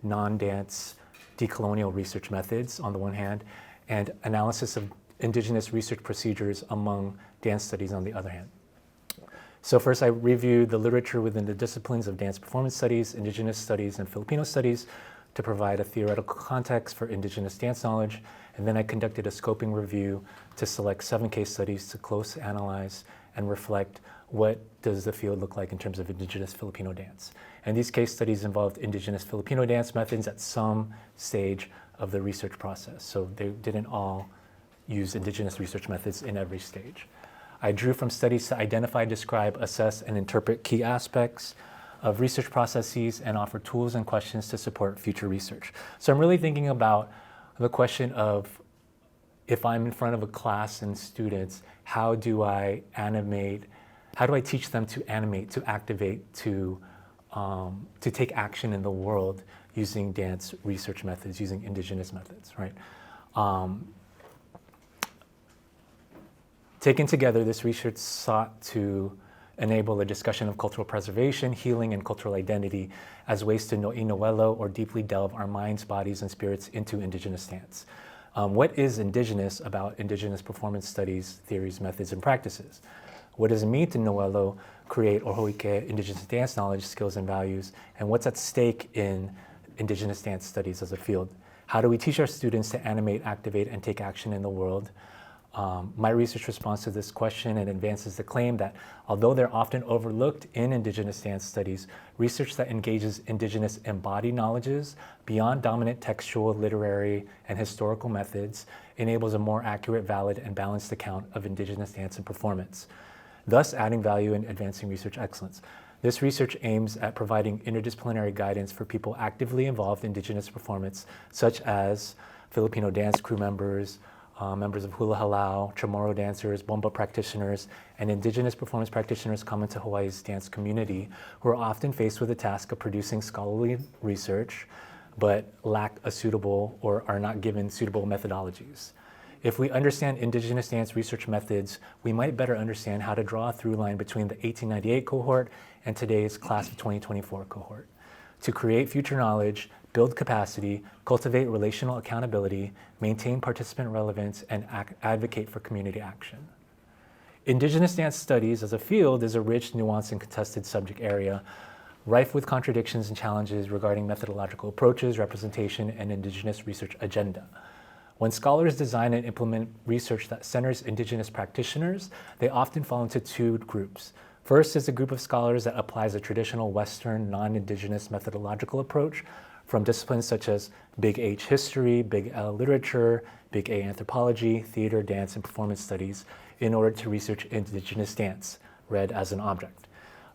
non-dance decolonial research methods on the one hand, and analysis of indigenous research procedures among dance studies on the other hand. So first I reviewed the literature within the disciplines of dance performance studies, indigenous studies, and Filipino studies to provide a theoretical context for indigenous dance knowledge. And then I conducted a scoping review to select 7 case studies to close analyze and reflect what does the field look like in terms of indigenous Filipino dance. And these case studies involved indigenous Filipino dance methods at some stage of the research process. So they didn't all use indigenous research methods in every stage. I drew from studies to identify, describe, assess, and interpret key aspects of research processes and offer tools and questions to support future research. So I'm really thinking about the question of if I'm in front of a class and students, how do I teach them to animate, to activate, to take action in the world using dance research methods, using indigenous methods, right? Taken together, this research sought to enable a discussion of cultural preservation, healing, and cultural identity as ways to no'inowelo, or deeply delve our minds, bodies, and spirits into indigenous dance. What is indigenous about indigenous performance studies, theories, methods, and practices? What does it mean to no'elo, create or ho'ike indigenous dance knowledge, skills, and values? And what's at stake in indigenous dance studies as a field? How do we teach our students to animate, activate, and take action in the world? My research responds to this question and advances the claim that although they're often overlooked in indigenous dance studies, research that engages indigenous embodied knowledges beyond dominant textual, literary, and historical methods enables a more accurate, valid, and balanced account of indigenous dance and performance, thus adding value in advancing research excellence. This research aims at providing interdisciplinary guidance for people actively involved in indigenous performance, such as Filipino dance crew members, members of hula halau, chamorro dancers, bomba practitioners, and indigenous performance practitioners common to Hawaii's dance community, who are often faced with the task of producing scholarly research, but lack a suitable or are not given suitable methodologies. If we understand indigenous dance research methods, we might better understand how to draw a through line between the 1898 cohort and today's class of 2024 cohort. To create future knowledge, build capacity, cultivate relational accountability, maintain participant relevance, and advocate for community action. Indigenous dance studies as a field is a rich, nuanced, and contested subject area, rife with contradictions and challenges regarding methodological approaches, representation, and indigenous research agenda. When scholars design and implement research that centers indigenous practitioners, they often fall into two groups. First is a group of scholars that applies a traditional Western, non-indigenous methodological approach from disciplines such as Big H history, Big L literature, Big A anthropology, theater, dance, and performance studies in order to research indigenous dance, read as an object.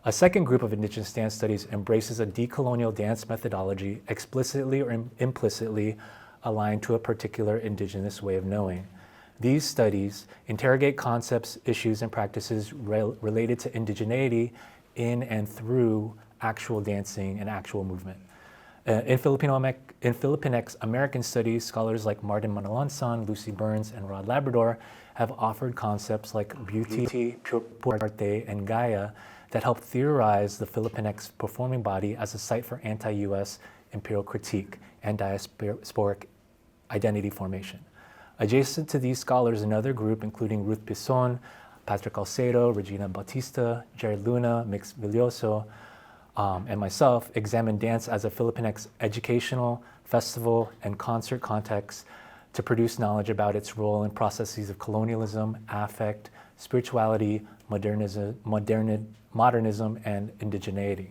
A second group of indigenous dance studies embraces a decolonial dance methodology explicitly or implicitly aligned to a particular indigenous way of knowing. These studies interrogate concepts, issues, and practices related to indigeneity in and through actual dancing and actual movement. In Filipinx American studies, scholars like Martin Manalansan, Lucy Burns, and Rod Labrador have offered concepts like beauty, pure arte, and Gaia that help theorize the Filipinx performing body as a site for anti-US imperial critique and diasporic identity formation. Adjacent to these scholars, another group, including Ruth Pison, Patrick Alcedo, Regina Bautista, Jared Luna, Mix Villoso, and myself, examine dance as a Filipinx educational, festival, and concert context to produce knowledge about its role in processes of colonialism, affect, spirituality, modernism, and indigeneity.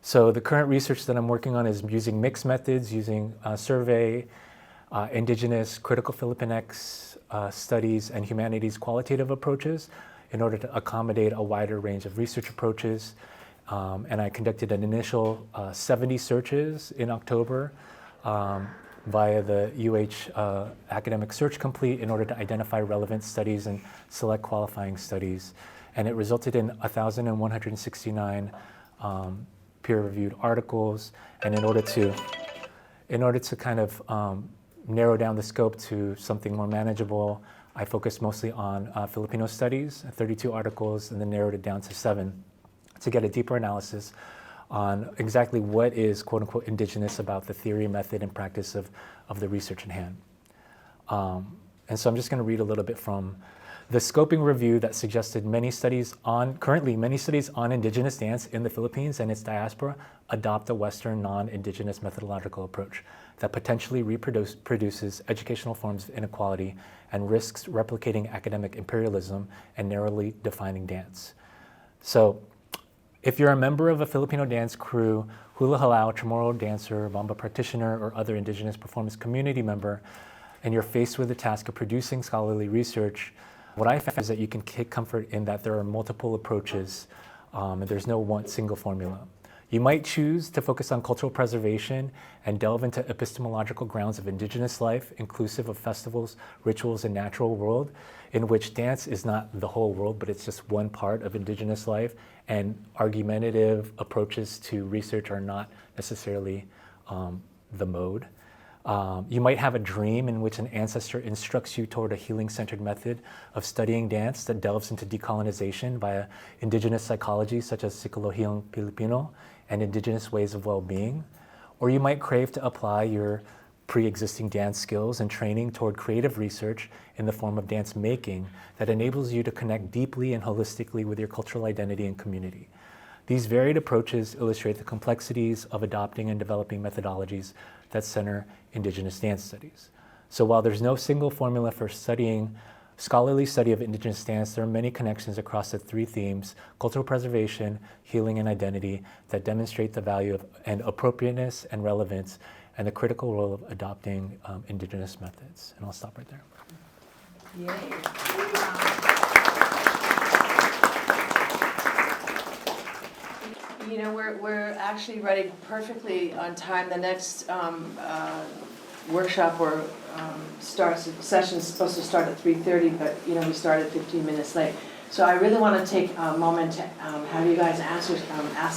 So the current research that I'm working on is using mixed methods, using survey, indigenous, critical Filipinx studies, and humanities qualitative approaches in order to accommodate a wider range of research approaches. And I conducted an initial 70 searches in October via the UH Academic Search Complete in order to identify relevant studies and select qualifying studies. And it resulted in 1,169 peer-reviewed articles. And in order to kind of narrow down the scope to something more manageable, I focused mostly on Filipino studies, 32 articles, and then narrowed it down to 7 to get a deeper analysis on exactly what is quote-unquote indigenous about the theory, method, and practice of the research at hand. And so I'm just going to read a little bit from the scoping review that suggested currently many studies on indigenous dance in the Philippines and its diaspora adopt a Western non-indigenous methodological approach that potentially reproduces educational forms of inequality and risks replicating academic imperialism and narrowly defining dance. So if you're a member of a Filipino dance crew, hula halau, chamorro dancer, bomba practitioner, or other indigenous performance community member, and you're faced with the task of producing scholarly research, what I found is that you can take comfort in that there are multiple approaches and there's no one single formula. You might choose to focus on cultural preservation and delve into epistemological grounds of indigenous life, inclusive of festivals, rituals, and natural world, in which dance is not the whole world, but it's just one part of indigenous life, and argumentative approaches to research are not necessarily the mode. You might have a dream in which an ancestor instructs you toward a healing-centered method of studying dance that delves into decolonization via indigenous psychology such as Psicologiang Pilipino and indigenous ways of well-being. Or you might crave to apply your pre-existing dance skills and training toward creative research in the form of dance making that enables you to connect deeply and holistically with your cultural identity and community. These varied approaches illustrate the complexities of adopting and developing methodologies that center indigenous dance studies. So while there's no single formula for studying scholarly study of indigenous dance, there are many connections across the three themes: cultural preservation, healing, and identity, that demonstrate the value of and appropriateness and relevance and the critical role of adopting indigenous methods. And I'll stop right there. You know, we're actually running perfectly on time. The next workshop or session's supposed to start at 3:30, but you know we started 15 minutes late. So I really want to take a moment to have you guys ask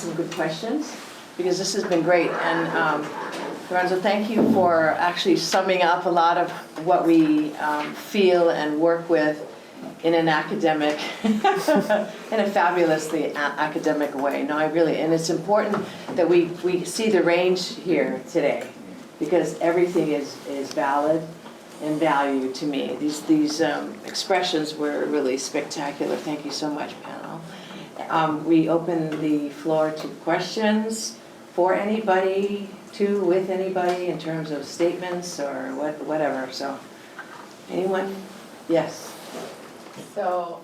some good questions, because this has been great. And Lorenzo, thank you for actually summing up a lot of what we feel and work with in an academic, in a fabulously academic way. No, I really, and it's important that we see the range here today, because everything is valid and valued to me. These expressions were really spectacular. Thank you so much, panel. We open the floor to questions for anybody, with anybody, in terms of statements or whatever. So, anyone? Yes. So,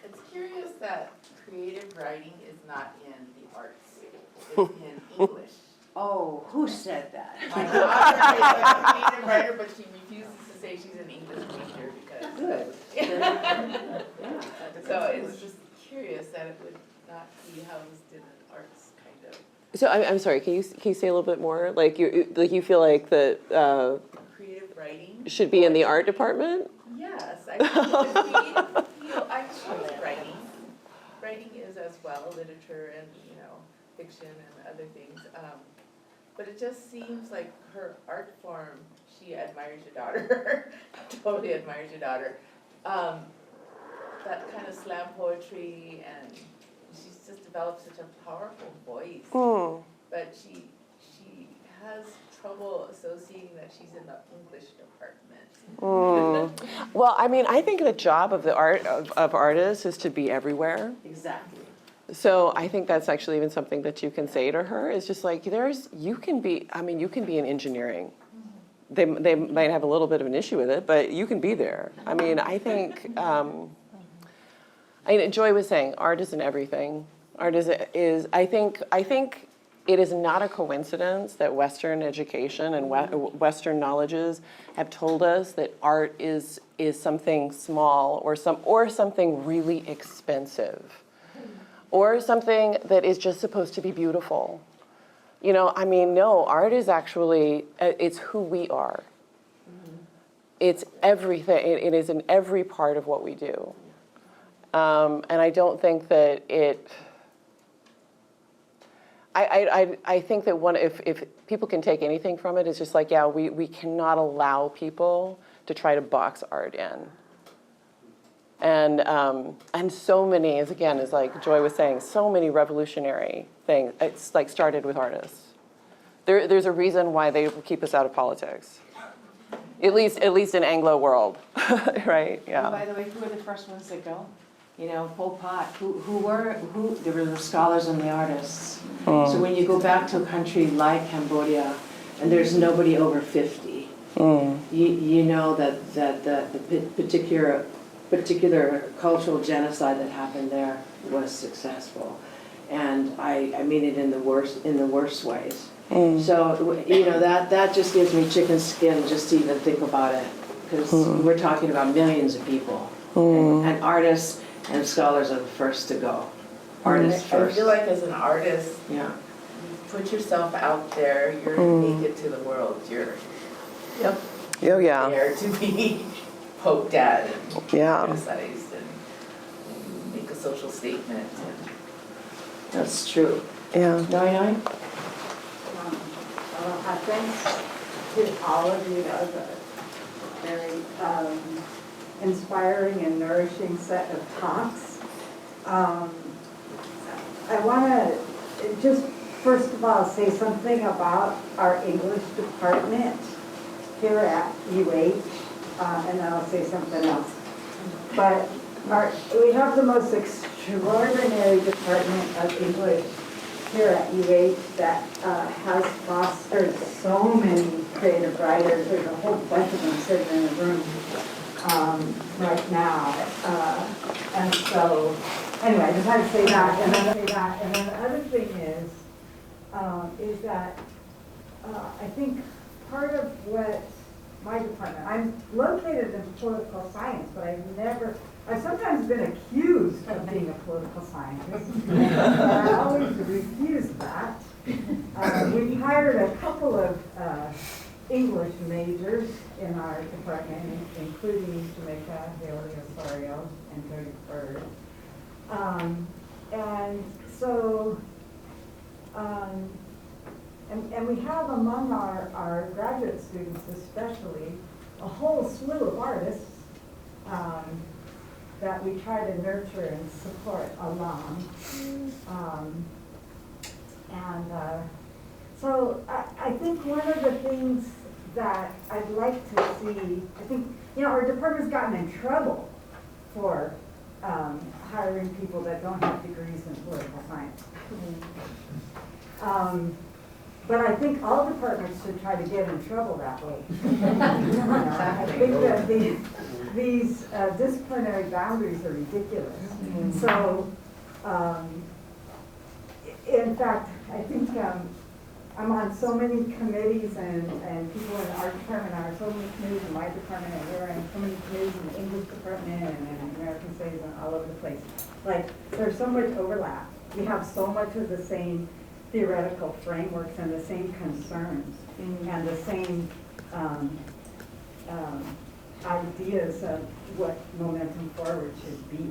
it's curious that creative writing is not in the arts, it's in English. Oh, who said that? My daughter is a creative writer, but she refuses to say she's an English major because. Good. So it's just curious that it would not be housed in an arts kind of. So I'm sorry. Can you say a little bit more? Like you feel like that Creative writing should be in the art department? Yes, I think it's a creative field. I enjoy writing. Writing is as well literature and fiction and other things. But it just seems like her art form. She admires your daughter. Totally admires your daughter. That kind of slam poetry, and she's just developed such a powerful voice. But she has trouble associating that she's in the English department. Well, I mean, I think the job of the of artists is to be everywhere. Exactly. So I think that's actually even something that you can say to her, is just like, you can be in engineering. They might have a little bit of an issue with it, but you can be there. I mean, I think, Joy was saying, art isn't everything. Art is I think it is not a coincidence that Western education and Western knowledges have told us that art is something small or something really expensive, or something that is just supposed to be beautiful. No, art is actually, it's who we are. It's everything. It is in every part of what we do. And I don't think that it, I think that if people can take anything from it, it's just like, we cannot allow people to try to box art in. And so many, as like Joy was saying, so many revolutionary things. It's like started with artists. There's a reason why they keep us out of politics. At least in Anglo world, right? Yeah. Oh, by the way, who were the first ones that go? Pol Pot. Who? There were the scholars and the artists. So when you go back to a country like Cambodia, and there's nobody over 50, you know that the particular cultural genocide that happened there was successful, and I mean it in the worst ways. So that just gives me chicken skin just to even think about it, because we're talking about millions of people, and artists and scholars are the first to go. Artists first. I feel like as an artist, put yourself out there, you're naked to the world, you're Oh, yeah. there to be poked at and Yeah. criticized and make a social statement. And That's true. Yeah. Nine? Thanks to all of you. That was a very inspiring and nourishing set of talks. I want to just first of all say something about our English department here at UH, and then I'll say something else. But we have the most extraordinary department of English here at UH that has fostered so many creative writers. There's a whole bunch of them sitting in the room right now. And so, anyway, I just had to say that. And then the other thing is that I think part of what my department, I'm located in political science, but I've sometimes been accused of being a political scientist. I always refused that. We've hired a couple of English majors in our department, including Jamaica, Haley Osorio, and Jody Bird. And so, and we have among our graduate students especially a whole slew of artists that we try to nurture and support along. So I think one of the things that I'd like to see, I think, our department's gotten in trouble for hiring people that don't have degrees in political science. But I think all departments should try to get in trouble that way. I think that these disciplinary boundaries are ridiculous. So, in fact, I think I'm on so many committees and people in our department are on so many committees in my department, and we're in so many committees in the English department and in American Studies and all over the place. Like, there's so much overlap. We have so much of the same theoretical frameworks and the same concerns and the same ideas of what momentum forward should be,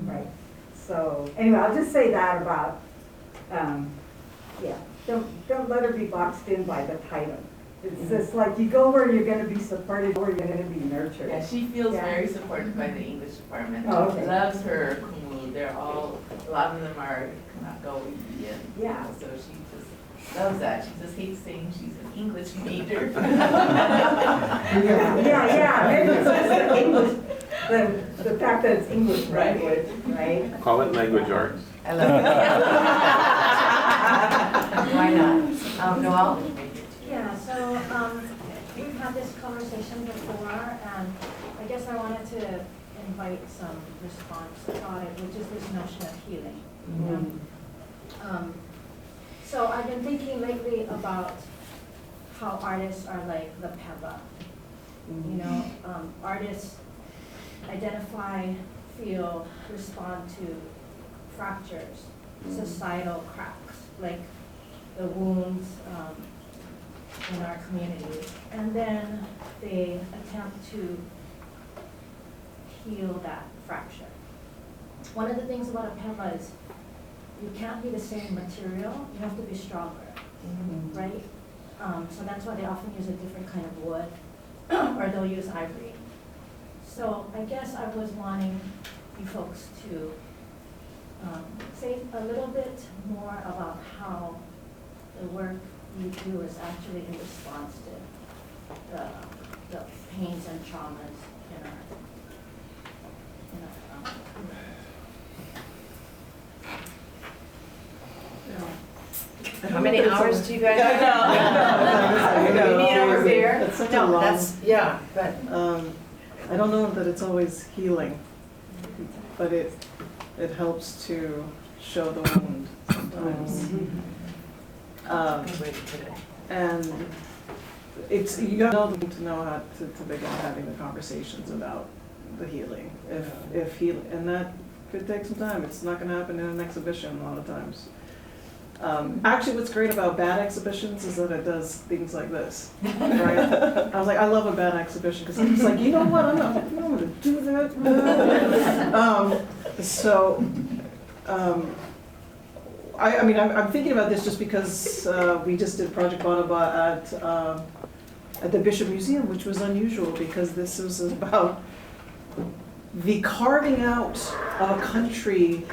right? So anyway, I'll just say that about, don't let her be boxed in by the title. It's just like you go where you're going to be supported, where you're going to be nurtured. yeah, she feels very supported by the English department. Oh, okay. Loves her kumu. They're all, a lot of them are Kanakawi, and Yeah. so she just loves that. She just hates saying she's an English major. Yeah. Maybe it's just the English, the fact that it's English language, right? Call it language arts. I love it. Why not? Noel? Yeah, so we've had this conversation before, and I guess I wanted to invite some response on it, which is this notion of healing. So I've been thinking lately about how artists are like the peba. Artists identify, feel, respond to fractures, societal cracks, like the wounds in our communities. And then they attempt to heal that fracture. One of the things about a peba is you can't be the same material, you have to be stronger, right? So that's why they often use a different kind of wood, or they'll use ivory. So I guess I was wanting you folks to say a little bit more about how the work you do is actually in response to the pains and traumas in our How many hours do you guys have? You mean over there? It's such a No, long- that's, yeah, but. I don't know that it's always healing, but it helps to show the wound sometimes. And it's, you gotta know how to begin having the conversations about the healing. If healing, and that could take some time. It's not gonna happen in an exhibition a lot of times. Actually, what's great about bad exhibitions is that it does things like this, right? I was like, I love a bad exhibition because I'm just like, you know what, I'm not going to do that. I mean, I'm thinking about this just because we just did Project Bonaba at the Bishop Museum, which was unusual because this was about the carving out of a country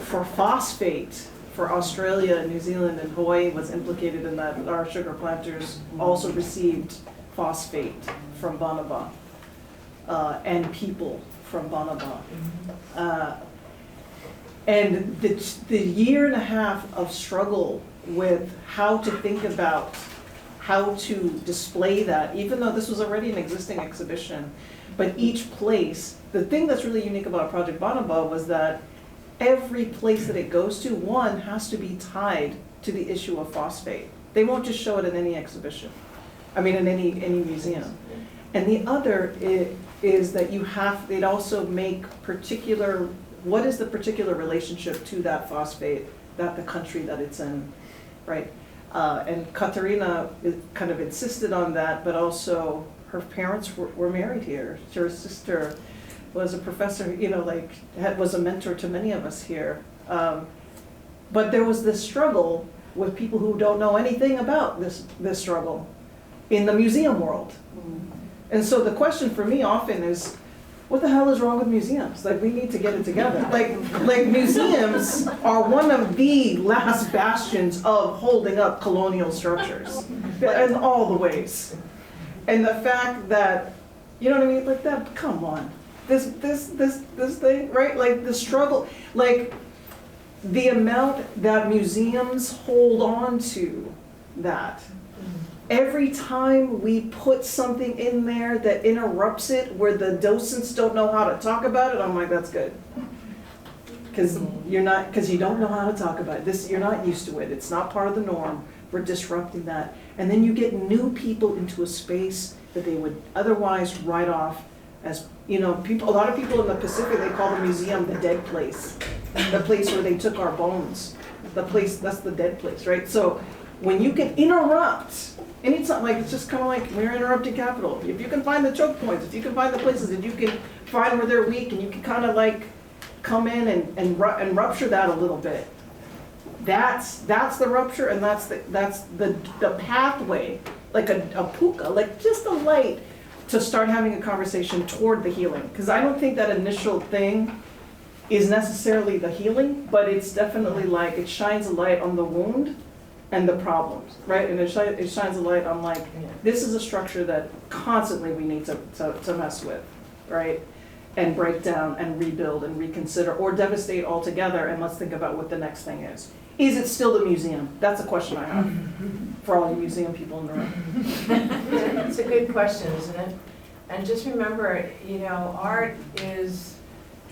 for phosphate for Australia and New Zealand, and Hawaii was implicated in that. Our sugar planters also received phosphate from Bonaba and people from Bonaba. And the year and a half of struggle with how to think about how to display that, even though this was already an existing exhibition, but each place, the thing that's really unique about Project Bonaba was that every place that it goes to, one, has to be tied to the issue of phosphate. They won't just show it in any exhibition, I mean in any museum. And the other is that they'd also make particular, what is the particular relationship to that phosphate, that the country that it's in, right? And Katerina kind of insisted on that, but also her parents were married here. Her sister was a professor, you know, like was a mentor to many of us here. But there was this struggle with people who don't know anything about this struggle in the museum world. And so the question for me often is, what the hell is wrong with museums? Like, we need to get it together. Like museums are one of the last bastions of holding up colonial structures in all the ways. And the fact that, you know what I mean? Like that, come on. This thing, right? Like the struggle, like the amount that museums hold on to that. Every time we put something in there that interrupts it, where the docents don't know how to talk about it, I'm like, that's good. Because you don't know how to talk about it. You're not used to it. It's not part of the norm. We're disrupting that. And then you get new people into a space that they would otherwise write off as, you know, a lot of people in the Pacific, they call the museum the dead place. The place where they took our bones. The place, that's the dead place, right? So when you can interrupt, anytime, like, it's just kind of like we're interrupting capital. If you can find the choke points, if you can find the places that you can find where they're weak, and you can kind of like come in and rupture that a little bit. That's the rupture, and that's the pathway, like a puka, like just a light to start having a conversation toward the healing. Because I don't think that initial thing is necessarily the healing, but it's definitely like it shines a light on the wound and the problems, right? And it shines a light on like, this is a structure that constantly we need to mess with, right? And break down and rebuild and reconsider or devastate altogether, and let's think about what the next thing is. Is it still the museum? That's a question I have for all you museum people in the room. It's a good question, isn't it? And just remember, you know, art is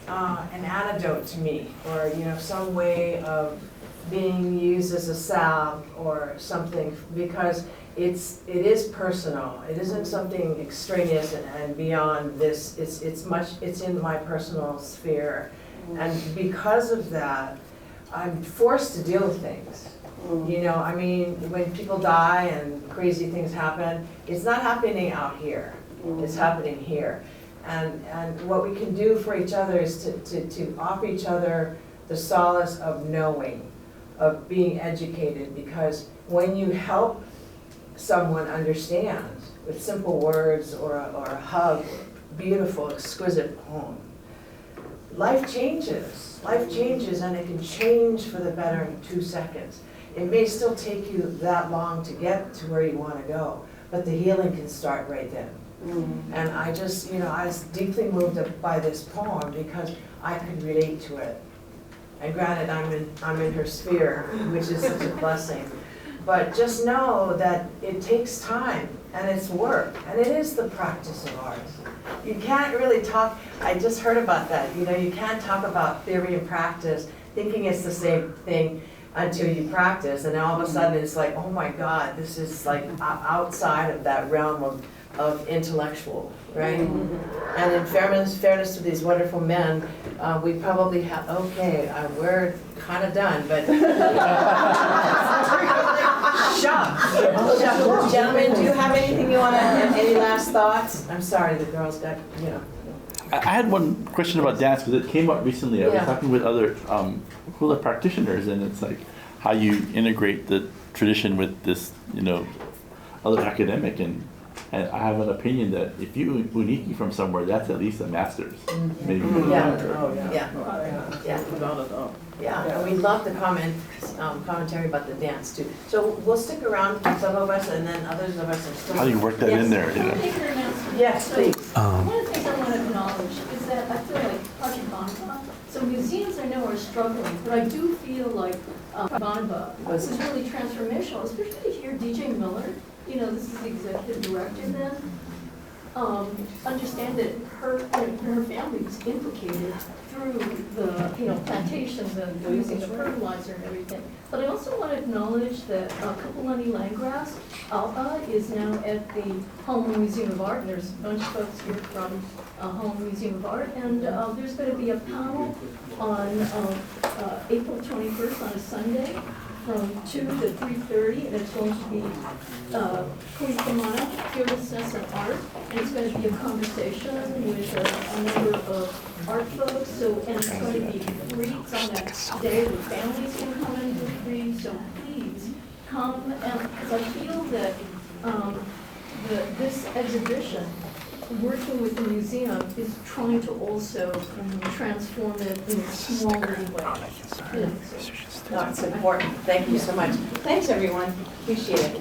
an antidote to me, or, you know, some way of being used as a salve or something, because it is personal. It isn't something extraneous and beyond this. It's in my personal sphere, and because of that, I'm forced to deal with things. You know, I mean, when people die and crazy things happen, it's not happening out here. It's happening here, and what we can do for each other is to offer each other the solace of knowing, of being educated, because when you help someone understand with simple words or a hug, beautiful, exquisite poem, life changes. Life changes, and it can change for the better in 2 seconds. It may still take you that long to get to where you want to go, but the healing can start right then. And I just, you know, I was deeply moved by this poem because I could relate to it. And granted, I'm in her sphere, which is such a blessing. But just know that it takes time, and it's work, and it is the practice of art. You can't really talk, I just heard about that, you know, you can't talk about theory and practice thinking it's the same thing until you practice, and then all of a sudden it's like, oh my God, this is like outside of that realm of intellectual, right? And in fairness to these wonderful men, we probably have, okay, we're kind of done, but. Gentlemen, do you have anything you want to, any last thoughts? I'm sorry, the girls got, you know. I had one question about dance because it came up recently. I was talking with other hula practitioners, and it's like how you integrate the tradition with this, other academic. And I have an opinion that if you uniki from somewhere, that's at least a master's. Maybe. Yeah, and we love the commentary about the dance too. So we'll stick around, some of us, and then others of us are still. How do you work that in there? Yes, please. One of the things I want to acknowledge is that I feel like Project Bonaba, so museums I know are struggling, but I do feel like Bonaba was really transformational, especially here, DJ Miller, this is the executive director then. Understand that her family was implicated through the plantations and using the fertilizer and everything. But I also want to acknowledge that Kapolani Landgrass, Alba, is now at the Home Museum of Art. And there's a bunch of folks here from Home Museum of Art. And there's going to be a panel on April 21st on a Sunday from 2 to 3:30, and it's going to be Kuikamana, Fearlessness and Art, and it's going to be a conversation with a number of art folks, and it's going to be free. It's on a day where families can come in for free, so please come, because I feel that this exhibition, working with the museum, is trying to also transform it in a small little way. No, it's important. Thank you so much. Thanks, everyone. Appreciate it.